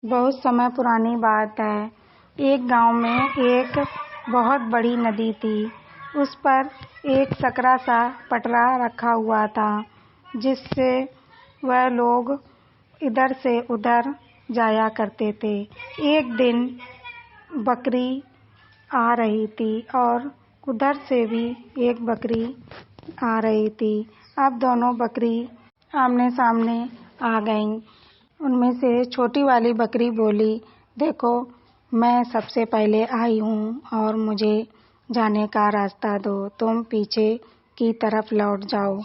बहुत समय पुरानी बात है। एक गांव में एक बहुत बड़ी नदी थी। उस पर एक सकरा सा पटरा रखा हुआ था, जिससे वह लोग इधर से उधर जाया करते थे। एक दिन बकरी आ रही थी और उधर से भी एक बकरी आ रही थी। अब दोनों बकरी आमने सामने आ गईं। उनमें से छोटी वाली बकरी बोली, देखो, मैं सबसे पहले आई हूँ और मुझे जाने का रास्ता दो, तुम पीछे की तरफ लौट जाओ।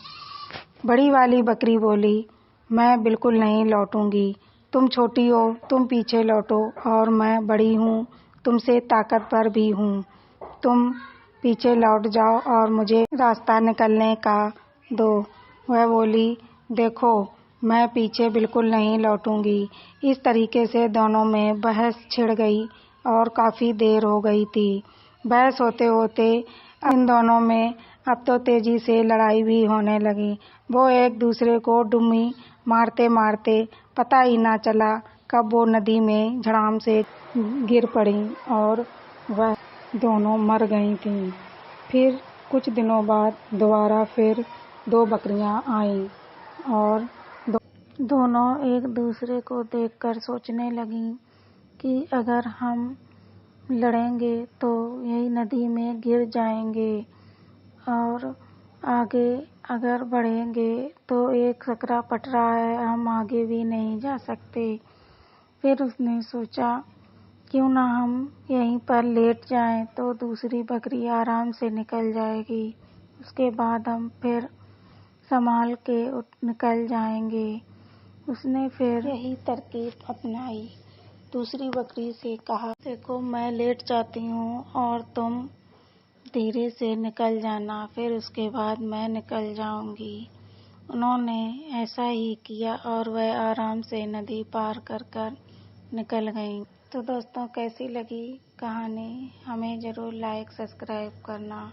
बड़ी वाली बकरी बोली, मैं बिल्कुल नहीं लौटूंगी, तुम छोटी हो, तुम पीछे लौटो, और मैं बड़ी हूँ, तुमसे ताकतवर भी हूँ, तुम पीछे लौट जाओ और मुझे रास्ता निकलने का दो। वह बोली, देखो, मैं पीछे बिल्कुल नहीं लौटूंगी। इस तरीके से दोनों में बहस छिड़ गई और काफ़ी देर हो गई थी। बहस होते होते इन दोनों में अब तो तेजी से लड़ाई भी होने लगी। वो एक दूसरे को डुम्मी मारते मारते पता ही ना चला कब वो नदी में झड़ाम से गिर पड़ी और वह दोनों मर गई थीं। फिर कुछ दिनों बाद दोबारा फिर दो बकरियां आईं और दोनों एक दूसरे को देखकर सोचने लगीं कि अगर हम लड़ेंगे तो यही नदी में गिर जाएंगे और आगे अगर बढ़ेंगे तो एक सकरा पटरा है, हम आगे भी नहीं जा सकते। फिर उसने सोचा, क्यों ना हम यहीं पर लेट जाएं तो दूसरी बकरी आराम से निकल जाएगी, उसके बाद हम फिर संभाल के निकल जाएंगे। उसने फिर यही तरकीब अपनाई। दूसरी बकरी से कहा, देखो, मैं लेट जाती हूँ और तुम धीरे से निकल जाना, फिर उसके बाद मैं निकल जाऊंगी। उन्होंने ऐसा ही किया और वह आराम से नदी पार कर निकल गईं। तो दोस्तों, कैसी लगी कहानी? हमें ज़रूर लाइक सब्सक्राइब करना।